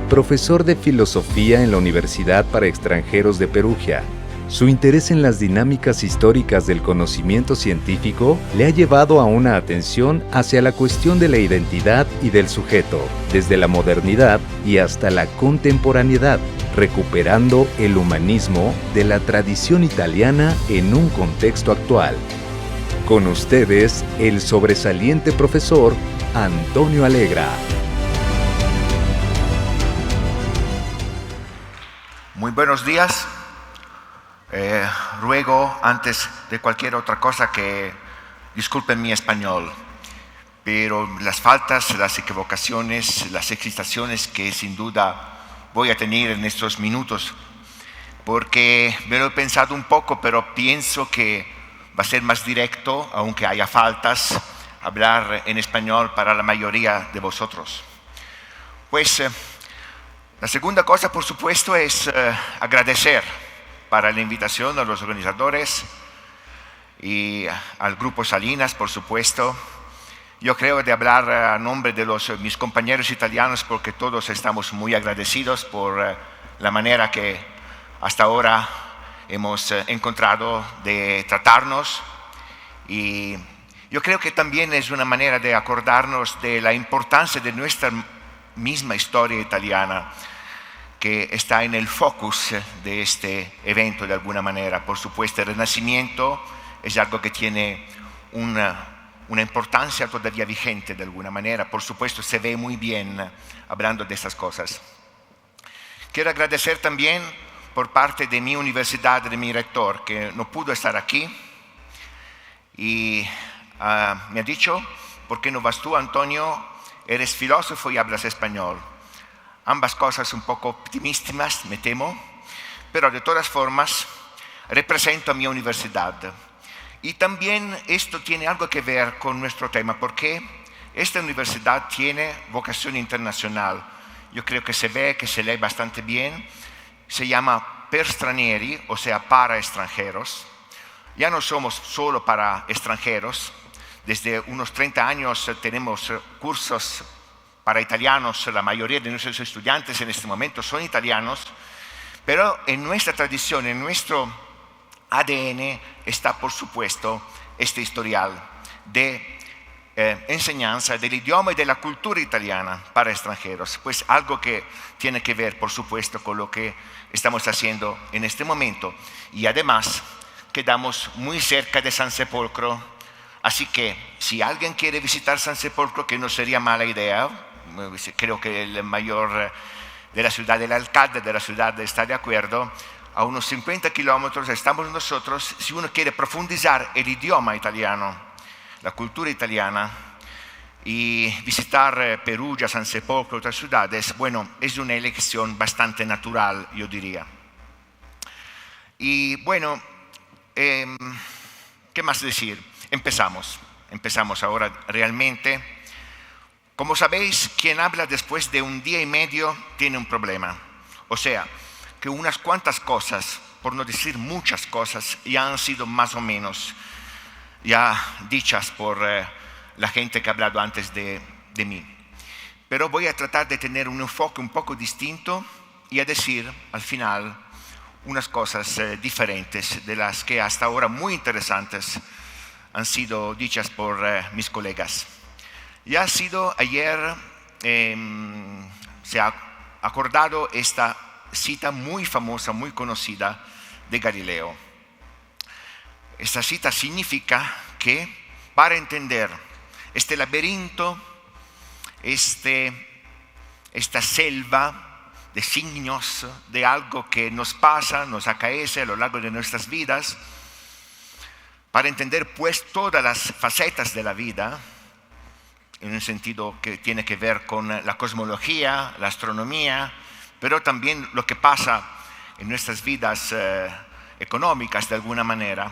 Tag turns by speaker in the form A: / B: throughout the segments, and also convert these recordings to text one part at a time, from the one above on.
A: profesor de filosofía en la Universidad para Extranjeros de Perugia. Su interés en las dinámicas históricas del conocimiento científico le ha llevado a una atención hacia la cuestión de la identidad y del sujeto, desde la modernidad y hasta la contemporaneidad, recuperando el humanismo de la tradición italiana en un contexto actual. Con ustedes, el sobresaliente profesor Antonio Alegra.
B: Muy buenos días. Ruego antes de cualquier otra cosa que disculpen mi español, pero las faltas, las equivocaciones, las excitaciones que sin duda voy a tener en estos minutos, porque me lo he pensado un poco, pero pienso que va a ser más directo, aunque haya faltas, hablar en español para la mayoría de vosotros. Pues la segunda cosa, por supuesto, es agradecer para la invitación a los organizadores y al Grupo Salinas, por supuesto. Yo creo de hablar a nombre de mis compañeros italianos porque todos estamos muy agradecidos por la manera que hasta ahora hemos encontrado de tratarnos, y yo creo que también es una manera de acordarnos de la importancia de nuestra misma historia italiana, que está en el focus de este evento de alguna manera. Por supuesto, el Renacimiento es algo que tiene una importancia todavía vigente de alguna manera. Por supuesto, se ve muy bien hablando de estas cosas. Quiero agradecer también por parte de mi universidad, de mi rector, que no pudo estar aquí, y me ha dicho: ¿por qué no vas tú, Antonio? Eres filósofo y hablas español. Ambas cosas un poco optimistas, me temo, pero de todas formas represento a mi universidad. Y también esto tiene algo que ver con nuestro tema, porque esta universidad tiene vocación internacional. Yo creo que se ve, que se lee bastante bien. Se llama Per Stranieri, o sea, para extranjeros. Ya no somos solo para extranjeros. Desde unos 30 años tenemos cursos para italianos. La mayoría de nuestros estudiantes en este momento son italianos, pero en nuestra tradición, en nuestro ADN está, por supuesto, este historial de enseñanza del idioma y de la cultura italiana para extranjeros, pues algo que tiene que ver, por supuesto, con lo que estamos haciendo en este momento. Y además quedamos muy cerca de San Sepolcro, así que si alguien quiere visitar San Sepolcro, que no sería mala idea, creo que el mayor de la ciudad, el alcalde de la ciudad está de acuerdo, a unos 50 kilómetros estamos nosotros. Si uno quiere profundizar el idioma italiano, la cultura italiana, y visitar Perugia, San Sepolcro, otras ciudades, bueno, es una elección bastante natural, yo diría. Y bueno, ¿qué más decir? Empezamos ahora realmente. Como sabéis, quien habla después de un día y medio tiene un problema. O sea, que unas cuantas cosas, por no decir muchas cosas, ya han sido más o menos ya dichas por la gente que ha hablado antes de mí. Pero voy a tratar de tener un enfoque un poco distinto y a decir al final unas cosas diferentes de las que hasta ahora muy interesantes han sido dichas por mis colegas. Ya ha sido ayer, se ha acordado esta cita muy famosa, muy conocida de Galileo. Esta cita significa que para entender este laberinto, esta selva de signos de algo que nos pasa, nos acaece a lo largo de nuestras vidas, para entender pues todas las facetas de la vida, en un sentido que tiene que ver con la cosmología, la astronomía, pero también lo que pasa en nuestras vidas económicas de alguna manera.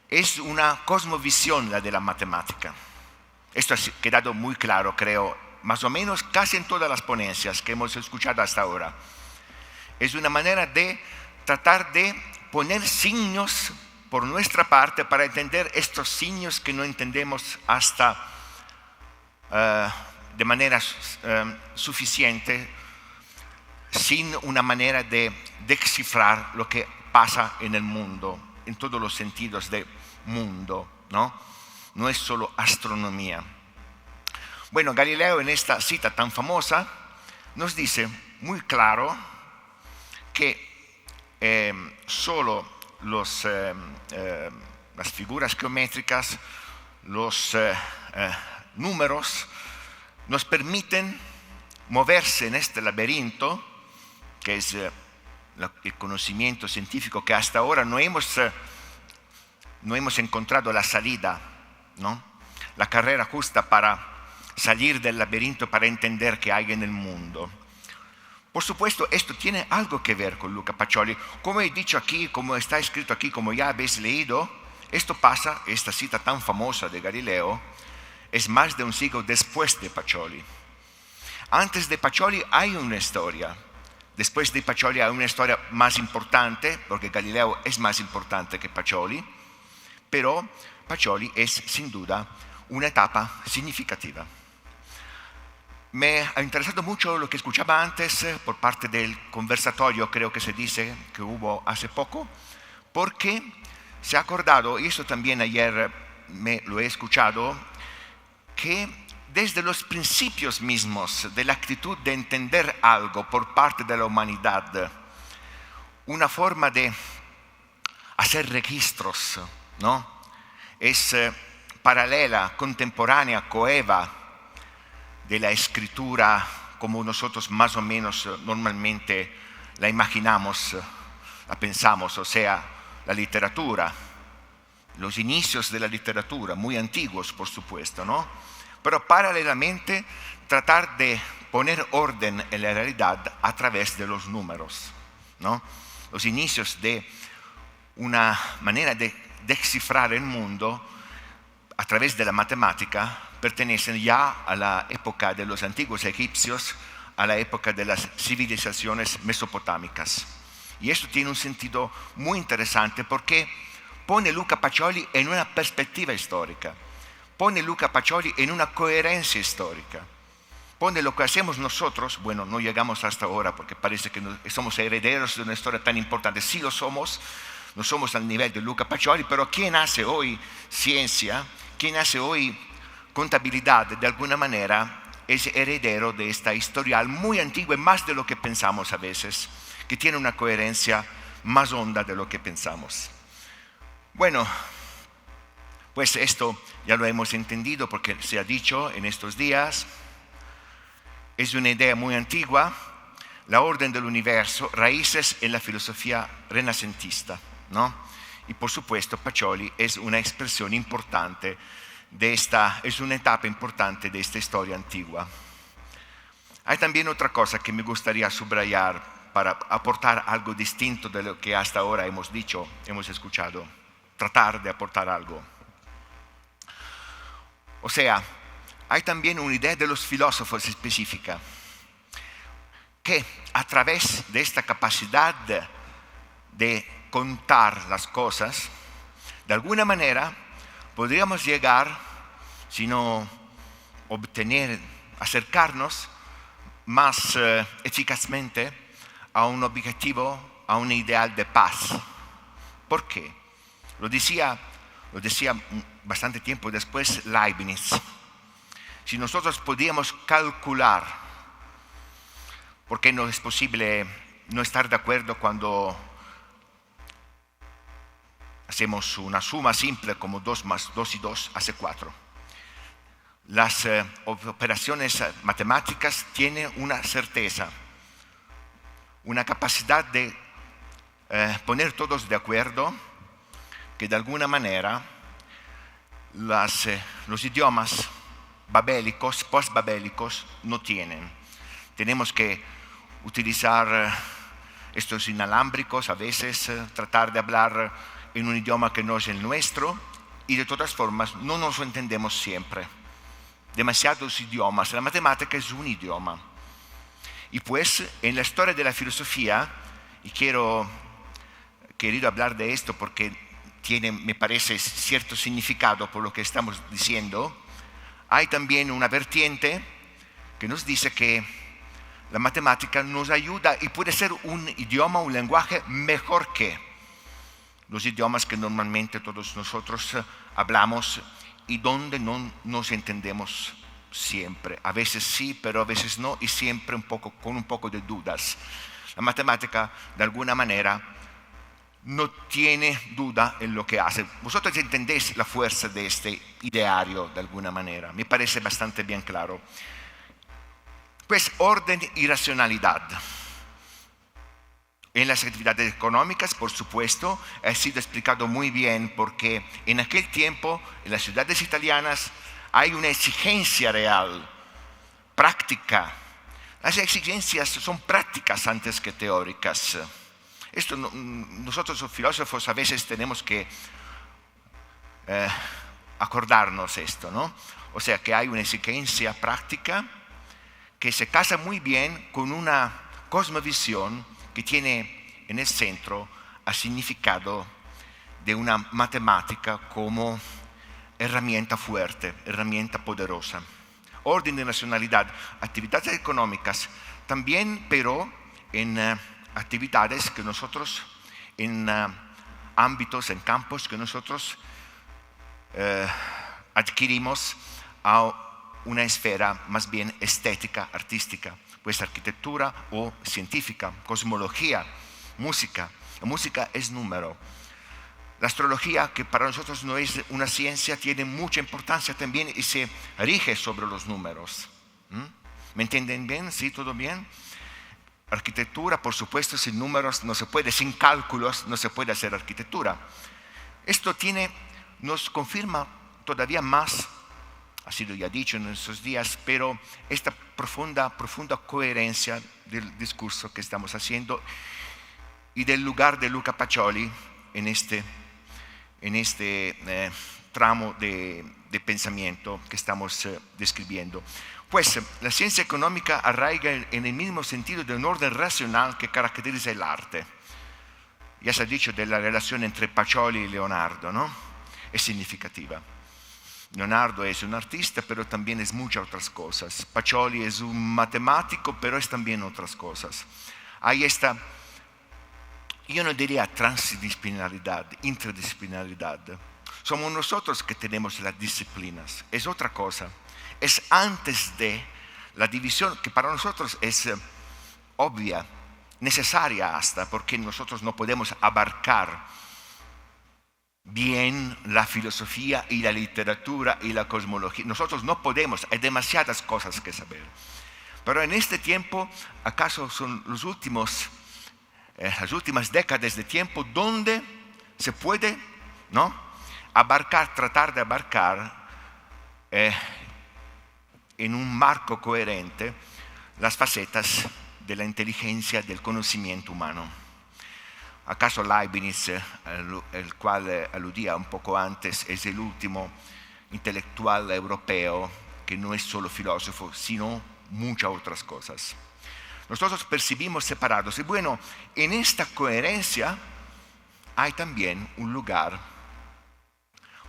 B: Es una cosmovisión la de la matemática. Esto ha quedado muy claro, creo, más o menos casi en todas las ponencias que hemos escuchado hasta ahora. Es una manera de tratar de poner signos por nuestra parte para entender estos signos que no entendemos hasta de manera suficiente sin una manera de descifrar lo que pasa en el mundo, en todos los sentidos del mundo, ¿no? No es solo astronomía. Bueno, Galileo en esta cita tan famosa nos dice muy claro que solo las figuras geométricas, los números nos permiten moverse en este laberinto, que es el conocimiento científico que hasta ahora no hemos encontrado la salida, ¿no? La carrera justa para salir del laberinto, para entender qué hay en el mundo. Por supuesto, esto tiene algo que ver con Luca Pacioli. Como he dicho aquí, como está escrito aquí, como ya habéis leído, esto pasa, esta cita tan famosa de Galileo, es más de un siglo después de Pacioli. Antes de Pacioli hay una historia. Después de Pacioli hay una historia más importante, porque Galileo es más importante que Pacioli, pero Pacioli es sin duda una etapa significativa. Me ha interesado mucho lo que escuchaba antes por parte del conversatorio, creo que se dice, que hubo hace poco, porque se ha acordado, y eso también ayer me lo he escuchado, que desde los principios mismos de la actitud de entender algo por parte de la humanidad, una forma de hacer registros, ¿no? Es paralela, contemporánea, coeva de la escritura como nosotros más o menos normalmente la imaginamos, la pensamos, o sea, la literatura, los inicios de la literatura, muy antiguos por supuesto, ¿no? Pero paralelamente tratar de poner orden en la realidad a través de los números, ¿no? Los inicios de una manera de descifrar el mundo a través de la matemática pertenecen ya a la época de los antiguos egipcios, a la época de las civilizaciones mesopotámicas. Y esto tiene un sentido muy interesante porque pone Luca Pacioli en una perspectiva histórica, pone Luca Pacioli en una coherencia histórica, pone lo que hacemos nosotros, bueno, no llegamos hasta ahora porque parece que somos herederos de una historia tan importante, sí lo somos, no somos al nivel de Luca Pacioli, pero quien hace hoy ciencia, quien hace hoy contabilidad, de alguna manera es heredero de esta historial muy antigua, más de lo que pensamos a veces, que tiene una coherencia más honda de lo que pensamos. Bueno, pues esto ya lo hemos entendido porque se ha dicho en estos días, es una idea muy antigua, la orden del universo, raíces en la filosofía renacentista, ¿no? Y por supuesto Pacioli es una expresión importante es una etapa importante de esta historia antigua. Hay también otra cosa que me gustaría subrayar para aportar algo distinto de lo que hasta ahora hemos dicho, hemos escuchado, tratar de aportar algo. O sea, hay también una idea de los filósofos específica, que a través de esta capacidad de contar las cosas, de alguna manera podríamos llegar, sino obtener, acercarnos más eficazmente a un objetivo, a un ideal de paz. ¿Por qué? Lo decía bastante tiempo después Leibniz. Si nosotros podíamos calcular, porque no es posible no estar de acuerdo cuando hacemos una suma simple como 2 más 2 y 2 hace 4. Las operaciones matemáticas tienen una certeza, una capacidad de poner todos de acuerdo que de alguna manera los idiomas babélicos, postbabélicos no tienen. Tenemos que utilizar estos inalámbricos, a veces tratar de hablar en un idioma que no es el nuestro y de todas formas no nos lo entendemos siempre. Demasiados idiomas, la matemática es un idioma. Y pues en la historia de la filosofía, y querido hablar de esto porque tiene, me parece, cierto significado por lo que estamos diciendo, hay también una vertiente que nos dice que la matemática nos ayuda y puede ser un idioma, un lenguaje mejor que los idiomas que normalmente todos nosotros hablamos y donde no nos entendemos siempre. A veces sí, pero a veces no, y siempre con un poco de dudas. La matemática, de alguna manera, no tiene duda en lo que hace. Vosotros entendéis la fuerza de este ideario de alguna manera. Me parece bastante bien claro. Pues orden y racionalidad. En las actividades económicas, por supuesto, ha sido explicado muy bien porque en aquel tiempo, en las ciudades italianas, hay una exigencia real, práctica. Las exigencias son prácticas antes que teóricas. Esto nosotros los filósofos a veces tenemos que acordarnos esto, ¿no? O sea que hay una exigencia práctica que se casa muy bien con una cosmovisión que tiene en el centro el significado de una matemática como herramienta fuerte, herramienta poderosa. Orden y racionalidad, actividades económicas, también pero en actividades que nosotros, en ámbitos, en campos que nosotros adquirimos a una esfera más bien estética, artística, pues arquitectura o científica, cosmología, música. La música es número. La astrología, que para nosotros no es una ciencia, tiene mucha importancia también y se rige sobre los números. ¿Me entienden bien? ¿Sí? ¿Todo bien? Arquitectura, por supuesto, sin números no se puede, sin cálculos no se puede hacer arquitectura. Esto nos confirma todavía más, ha sido ya dicho en estos días, pero esta profunda coherencia del discurso que estamos haciendo y del lugar de Luca Pacioli en este tramo de pensamiento que estamos describiendo. Pues la ciencia económica arraiga en el mismo sentido de un orden racional que caracteriza el arte. Ya se ha dicho de la relación entre Pacioli y Leonardo, ¿no? Es significativa. Leonardo es un artista, pero también es muchas otras cosas. Pacioli es un matemático, pero es también otras cosas. Ahí está, yo no diría transdisciplinaridad, interdisciplinaridad. Somos nosotros que tenemos las disciplinas, es otra cosa. Es antes de la división que para nosotros es obvia, necesaria hasta, porque nosotros no podemos abarcar bien la filosofía y la literatura y la cosmología. Nosotros no podemos, hay demasiadas cosas que saber. Pero en este tiempo, acaso son las últimas décadas de tiempo donde se puede, ¿no?, tratar de abarcar en un marco coherente las facetas de la inteligencia, del conocimiento humano. ¿Acaso Leibniz, el cual aludía un poco antes, es el último intelectual europeo que no es solo filósofo, sino muchas otras cosas? Nosotros percibimos separados. Y bueno, en esta coherencia hay también un lugar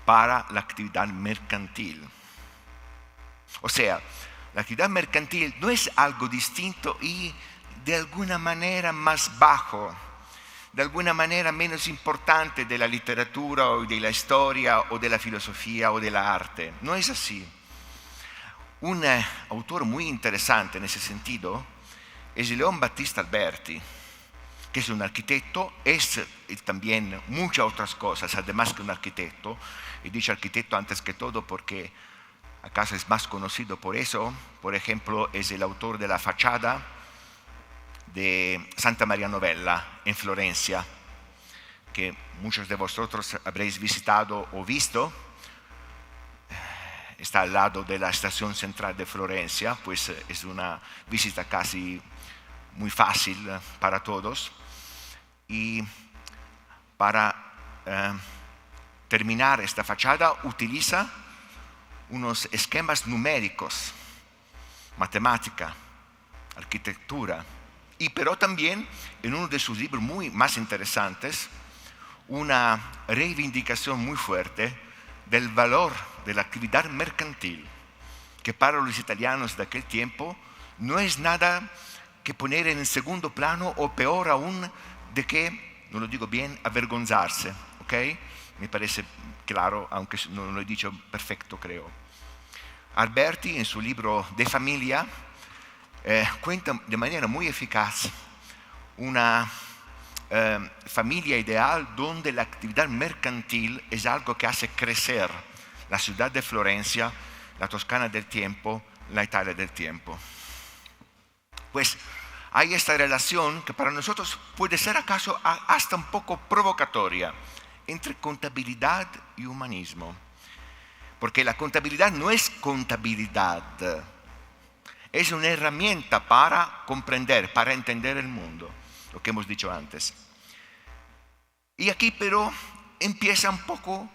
B: para la actividad mercantil. O sea, la actividad mercantil no es algo distinto y de alguna manera más bajo, de alguna manera menos importante de la literatura o de la historia o de la filosofía o de la arte. No es así. Un autor muy interesante en ese sentido es León Battista Alberti, que es un arquitecto, es también muchas otras cosas, además que un arquitecto. Y dicho arquitecto antes que todo porque acaso es más conocido por eso. Por ejemplo, es el autor de la fachada de Santa María Novella en Florencia, que muchos de vosotros habréis visitado o visto. Está al lado de la estación central de Florencia, pues es una visita casi muy fácil para todos. Y para terminar esta fachada utiliza unos esquemas numéricos, matemática, arquitectura, pero también en uno de sus libros más interesantes, una reivindicación muy fuerte del valor de la actividad mercantil, que para los italianos de aquel tiempo no es nada que poner en segundo plano o peor aún de que, no lo digo bien, avergonzarse. ¿Ok? Me parece claro, aunque no lo he dicho perfecto, creo. Alberti, en su libro De Familia, cuenta de manera muy eficaz una familia ideal donde la actividad mercantil es algo que hace crecer la ciudad de Florencia, la Toscana del tiempo, la Italia del tiempo. Pues hay esta relación que para nosotros puede ser acaso hasta un poco provocatoria entre contabilidad y humanismo. Porque la contabilidad no es contabilidad, es una herramienta para comprender, para entender el mundo, lo que hemos dicho antes. Y aquí pero empieza un poco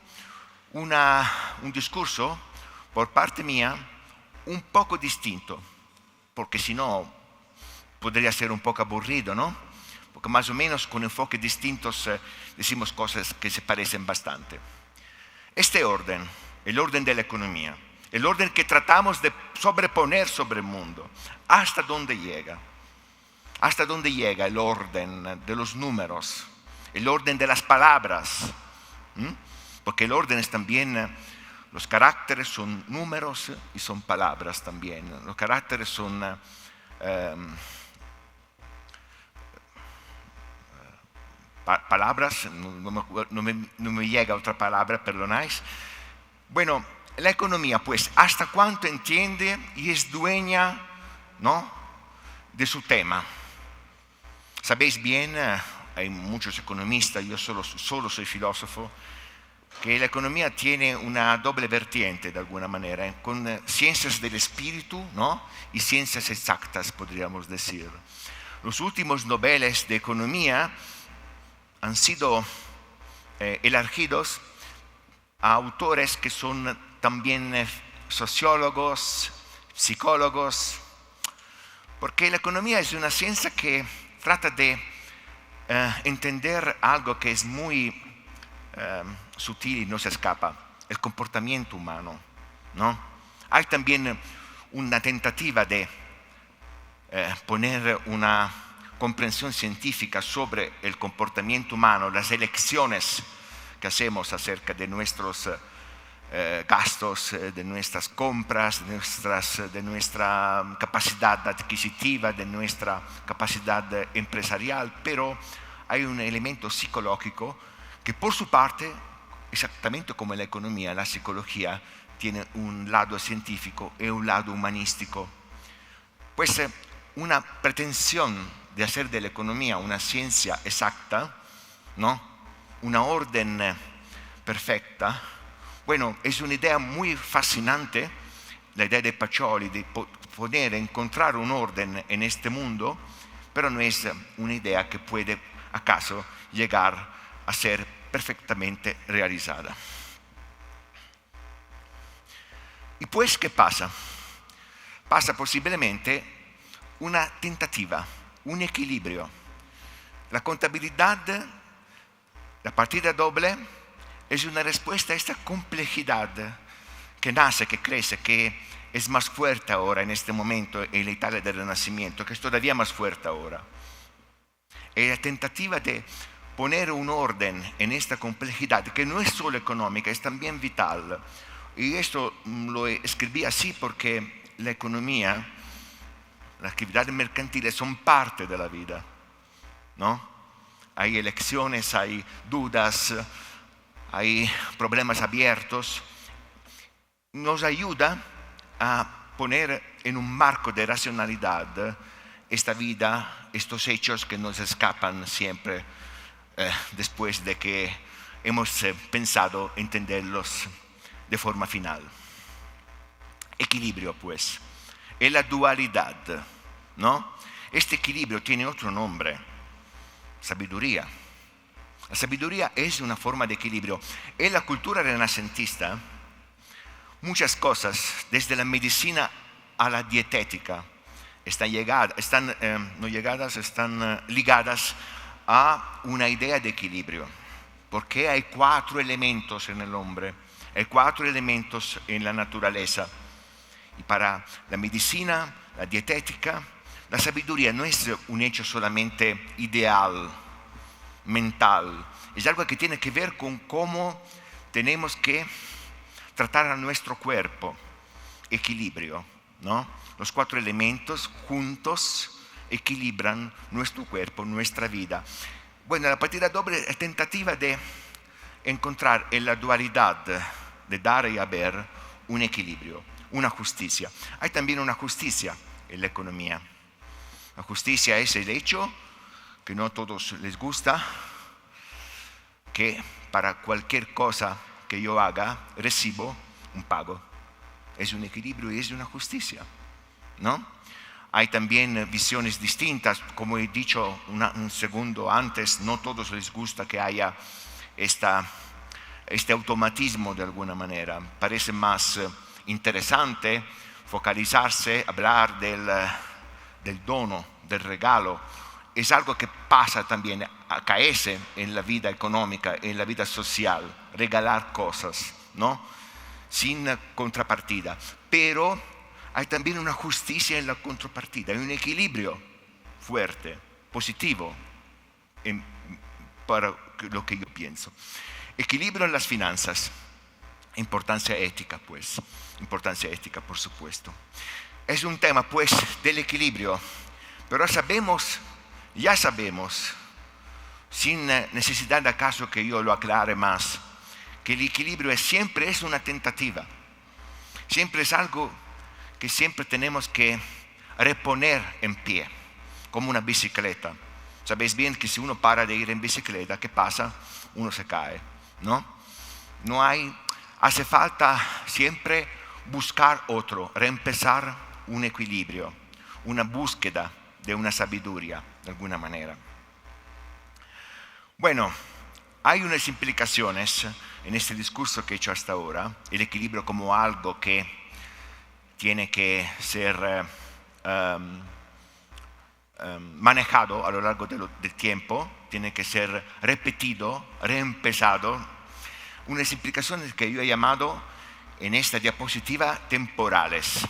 B: un discurso por parte mía un poco distinto, porque si no podría ser un poco aburrido, ¿no? Porque más o menos con enfoques distintos decimos cosas que se parecen bastante. Este orden, el orden de la economía, el orden que tratamos de sobreponer sobre el mundo, ¿hasta dónde llega? ¿Hasta dónde llega el orden de los números? El orden de las palabras. Porque el orden es también, los caracteres son números y son palabras también. Los caracteres son palabras, no me llega otra palabra, perdonáis. Bueno, la economía, pues, ¿hasta cuánto entiende y es dueña, ¿no?, de su tema? Sabéis bien, hay muchos economistas, yo solo soy filósofo, que la economía tiene una doble vertiente de alguna manera, con ciencias del espíritu, ¿no?, y ciencias exactas, podríamos decir. Los últimos Nobeles de economía han sido elegidos a autores que son también sociólogos, psicólogos, porque la economía es una ciencia que trata de entender algo que es muy sutil y no se escapa, el comportamiento humano, ¿no? Hay también una tentativa de poner una comprensión científica sobre el comportamiento humano, las elecciones que hacemos acerca de nuestros gastos, de nuestras compras, de nuestra capacidad adquisitiva, de nuestra capacidad empresarial, pero hay un elemento psicológico que por su parte, exactamente como en la economía, la psicología tiene un lado científico y un lado humanístico. Pues una pretensión de hacer de la economía una ciencia exacta, ¿no?, una orden perfecta, bueno, es una idea muy fascinante, la idea de Pacioli de encontrar un orden en este mundo, pero no es una idea que puede acaso llegar a ser perfectamente realizada. ¿Y pues qué pasa? Pasa posiblemente una tentativa, un equilibrio. La contabilidad, la partida doble, es una respuesta a esta complejidad que nace, que crece, que es más fuerte ahora en este momento en la Italia del Renacimiento, que es todavía más fuerte ahora. Es la tentativa de poner un orden en esta complejidad, que no es solo económica, es también vital. Y esto lo escribí así porque la economía, las actividades mercantiles son parte de la vida, ¿no? Hay elecciones, hay dudas, hay problemas abiertos. Nos ayuda a poner en un marco de racionalidad esta vida, estos hechos que nos escapan siempre después de que hemos pensado entenderlos de forma final. Equilibrio, pues, es la dualidad, ¿no? Este equilibrio tiene otro nombre, sabiduría. La sabiduría es una forma de equilibrio. En la cultura renacentista, muchas cosas, desde la medicina a la dietética, están ligadas a una idea de equilibrio. Porque hay 4 elementos en el hombre, hay 4 elementos en la naturaleza. Y para la medicina, la dietética, La sabiduría no es un hecho solamente ideal, mental, es algo que tiene que ver con cómo tenemos que tratar a nuestro cuerpo, equilibrio, ¿no? Los 4 elementos juntos equilibran nuestro cuerpo, nuestra vida. Bueno, la partida doble es tentativa de encontrar en la dualidad de dar y haber un equilibrio, una justicia. Hay también una justicia en la economía. La justicia es el hecho que no a todos les gusta, que para cualquier cosa que yo haga recibo un pago. Es un equilibrio y es una justicia, ¿no? Hay también visiones distintas, como he dicho un segundo antes, no a todos les gusta que haya este automatismo de alguna manera. Parece más interesante focalizarse, hablar del dono, del regalo. Es algo que pasa también, acaece en la vida económica, en la vida social, regalar cosas, ¿no? Sin contrapartida. Pero hay también una justicia en la contrapartida, hay un equilibrio fuerte, positivo, para lo que yo pienso. Equilibrio en las finanzas, importancia ética, pues, importancia ética, por supuesto. Es un tema, pues, del equilibrio, pero ya sabemos, sin necesidad de acaso que yo lo aclare más, que el equilibrio siempre es una tentativa, siempre es algo que siempre tenemos que reponer en pie, como una bicicleta. Sabéis bien que si uno para de ir en bicicleta, ¿qué pasa? Uno se cae, ¿no? Hace falta siempre buscar otro, reempezar un equilibrio, una búsqueda de una sabiduría, de alguna manera. Bueno, hay unas implicaciones en este discurso que he hecho hasta ahora, el equilibrio como algo que tiene que ser manejado a lo largo del tiempo, tiene que ser repetido, reempezado. Unas implicaciones que yo he llamado en esta diapositiva temporales.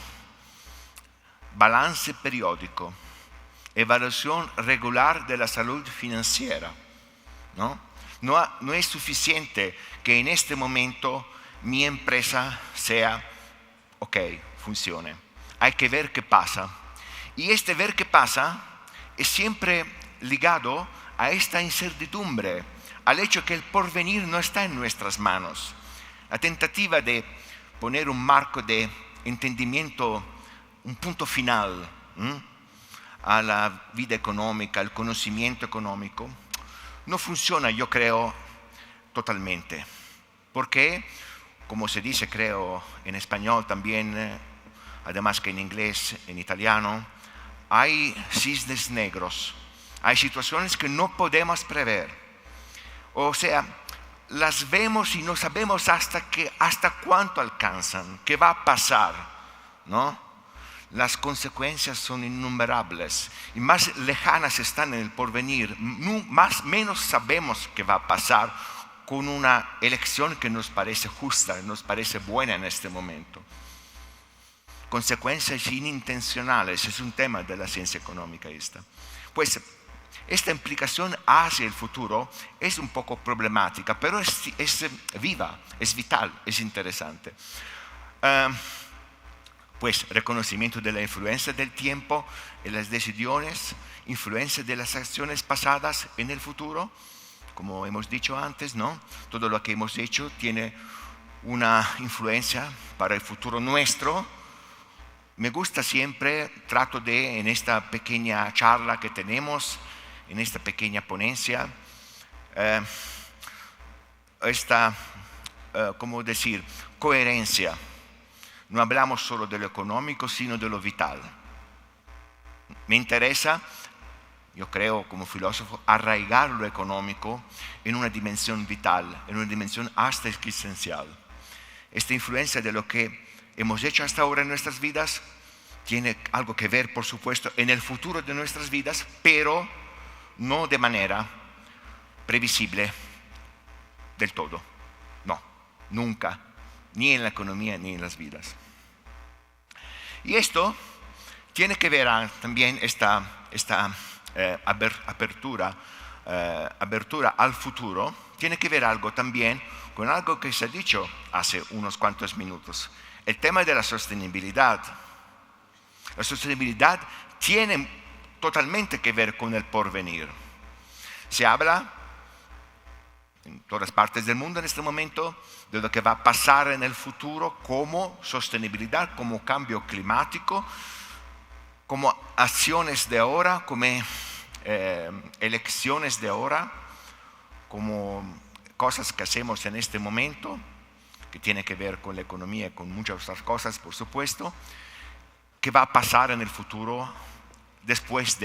B: Balance periódico, evaluación regular de la salud financiera, ¿no? No es suficiente que en este momento mi empresa sea, ok, funcione. Hay que ver qué pasa. Y este ver qué pasa es siempre ligado a esta incertidumbre, al hecho que el porvenir no está en nuestras manos. La tentativa de poner un marco de entendimiento, un punto final a la vida económica, al conocimiento económico, no funciona, yo creo, totalmente. Porque, como se dice, creo, en español también, además que en inglés, en italiano, hay cisnes negros, hay situaciones que no podemos prever. O sea, las vemos y no sabemos hasta cuánto alcanzan, qué va a pasar, ¿no? Las consecuencias son innumerables y más lejanas están en el porvenir, menos sabemos qué va a pasar con una elección que nos parece justa, nos parece buena en este momento. Consecuencias inintencionales es un tema de la ciencia económica esta. Pues esta implicación hacia el futuro es un poco problemática, pero es viva, es vital, es interesante. Pues reconocimiento de la influencia del tiempo en las decisiones, influencia de las acciones pasadas en el futuro, como hemos dicho antes, ¿no? Todo lo que hemos hecho tiene una influencia para el futuro nuestro. Me gusta siempre, trato de, en esta pequeña charla que tenemos, en esta pequeña ponencia, ¿cómo decir? Coherencia. No hablamos solo de lo económico, sino de lo vital. Me interesa, yo creo como filósofo, arraigar lo económico en una dimensión vital, en una dimensión hasta existencial. Esta influencia de lo que hemos hecho hasta ahora en nuestras vidas tiene algo que ver, por supuesto, en el futuro de nuestras vidas, pero no de manera previsible del todo. No, nunca. Ni en la economía ni en las vidas. Y esto tiene que ver también esta apertura al futuro, tiene que ver algo también con algo que se ha dicho hace unos cuantos minutos, el tema de la sostenibilidad. La sostenibilidad tiene totalmente que ver con el porvenir. Se habla en todas partes del mundo en este momento de lo que va a pasar en el futuro como sostenibilidad, como cambio climático, como acciones de ahora, como elecciones de ahora, como cosas que hacemos en este momento, que tiene que ver con la economía y con muchas otras cosas, por supuesto, que va a pasar en el futuro después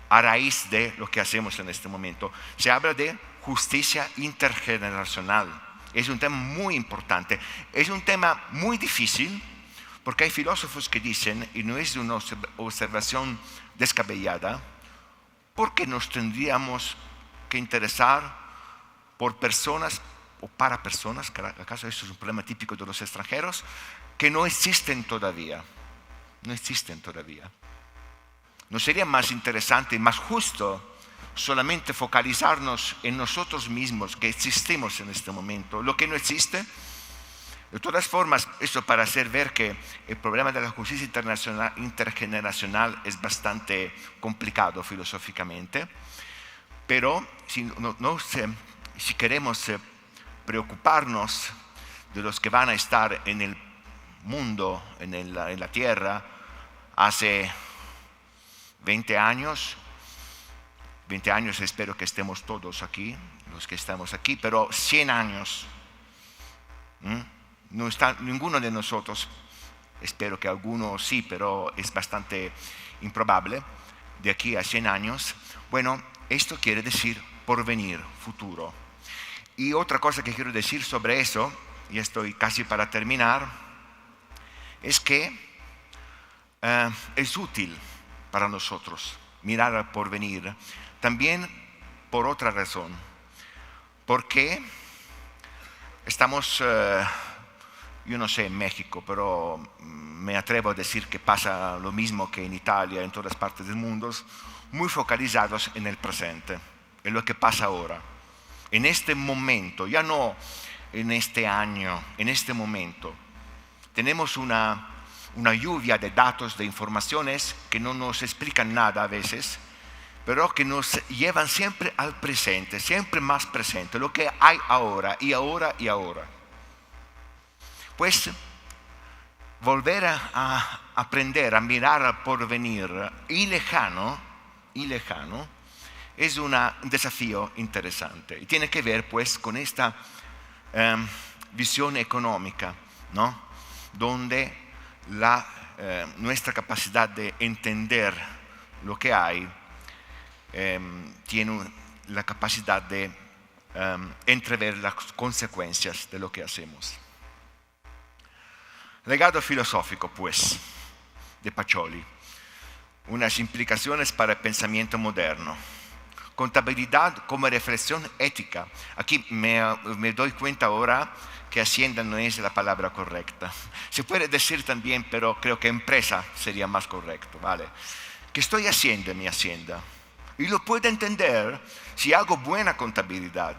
B: a raíz de lo que hacemos en este momento. Se habla de justicia intergeneracional. Es un tema muy importante. Es un tema muy difícil porque hay filósofos que dicen, y no es una observación descabellada, ¿por qué nos tendríamos que interesar por personas o para personas, que acaso esto es un problema típico de los extranjeros, que no existen todavía? No existen todavía. ¿No sería más interesante y más justo solamente focalizarnos en nosotros mismos que existimos en este momento? Lo que no existe. De todas formas, eso para hacer ver que el problema de la justicia intergeneracional es bastante complicado filosóficamente, pero si queremos preocuparnos de los que van a estar en el mundo, en la tierra, hace 20 años espero que estemos todos aquí, los que estamos aquí, pero 100 años, no está ninguno de nosotros, espero que algunos sí, pero es bastante improbable, de aquí a 100 años. Bueno, esto quiere decir porvenir, futuro. Y otra cosa que quiero decir sobre eso, y estoy casi para terminar, es que es útil para nosotros mirar al porvenir, también por otra razón, porque estamos, yo no sé en México, pero me atrevo a decir que pasa lo mismo que en Italia, en todas partes del mundo, muy focalizados en el presente, en lo que pasa ahora, en este momento, ya no en este año, en este momento. Tenemos una lluvia de datos, de informaciones que no nos explican nada a veces, pero que nos llevan siempre al presente, siempre más presente, lo que hay ahora y ahora y ahora. Pues volver a aprender a mirar al porvenir y lejano es un desafío interesante y tiene que ver pues con esta visión económica, ¿no? Donde nuestra capacidad de entender lo que hay tiene la capacidad de entrever las consecuencias de lo que hacemos. Legado filosófico, pues, de Pacioli. Unas implicaciones para el pensamiento moderno. Contabilidad como reflexión ética. Aquí me doy cuenta ahora que hacienda no es la palabra correcta. Se puede decir también, pero creo que empresa sería más correcto, ¿vale? ¿Qué estoy haciendo en mi hacienda? Y lo puedo entender si hago buena contabilidad.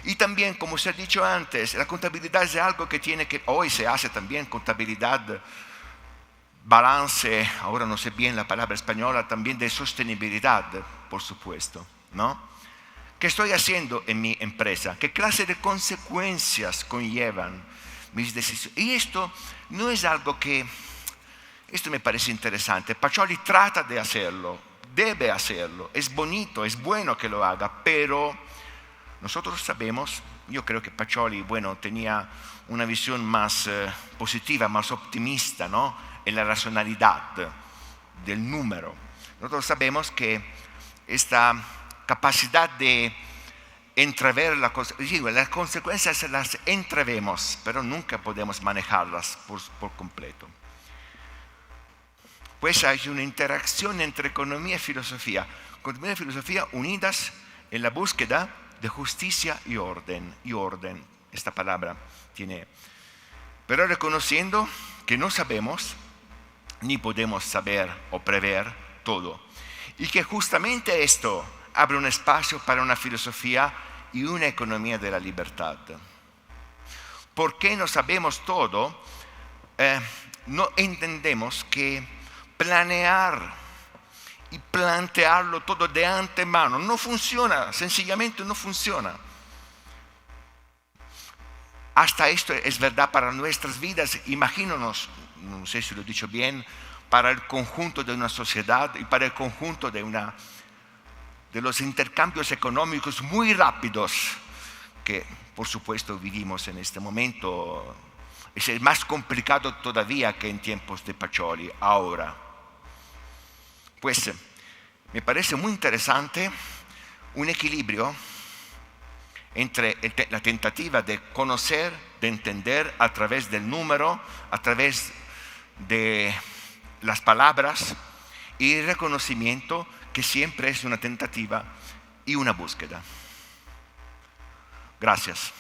B: Y también, como se ha dicho antes, la contabilidad es algo que hoy se hace también, contabilidad, balance, ahora no sé bien la palabra española, también de sostenibilidad, por supuesto, ¿no? ¿Qué estoy haciendo en mi empresa? ¿Qué clase de consecuencias conllevan mis decisiones? Y esto no es algo esto me parece interesante. Pacioli trata de hacerlo, debe hacerlo, es bonito, es bueno que lo haga, pero nosotros sabemos, yo creo que Pacioli, tenía una visión más positiva, más optimista, ¿no? En la racionalidad del número. Nosotros sabemos que esta capacidad de entrever las consecuencias las entrevemos, pero nunca podemos manejarlas por completo. Pues hay una interacción entre economía y filosofía unidas en la búsqueda de justicia y orden, esta palabra tiene, pero reconociendo que no sabemos ni podemos saber o prever todo. Y que justamente esto abre un espacio para una filosofía y una economía de la libertad. Porque no sabemos todo, no entendemos que planear y plantearlo todo de antemano no funciona, sencillamente no funciona. Hasta esto es verdad para nuestras vidas. Imagínanos, no sé si lo he dicho bien, para el conjunto de una sociedad y para el conjunto de los intercambios económicos muy rápidos que por supuesto vivimos en este momento. Es más complicado todavía que en tiempos de Pacioli ahora. Pues me parece muy interesante un equilibrio entre la tentativa de conocer, de entender a través del número, a través de las palabras, y el reconocimiento que siempre es una tentativa y una búsqueda. Gracias.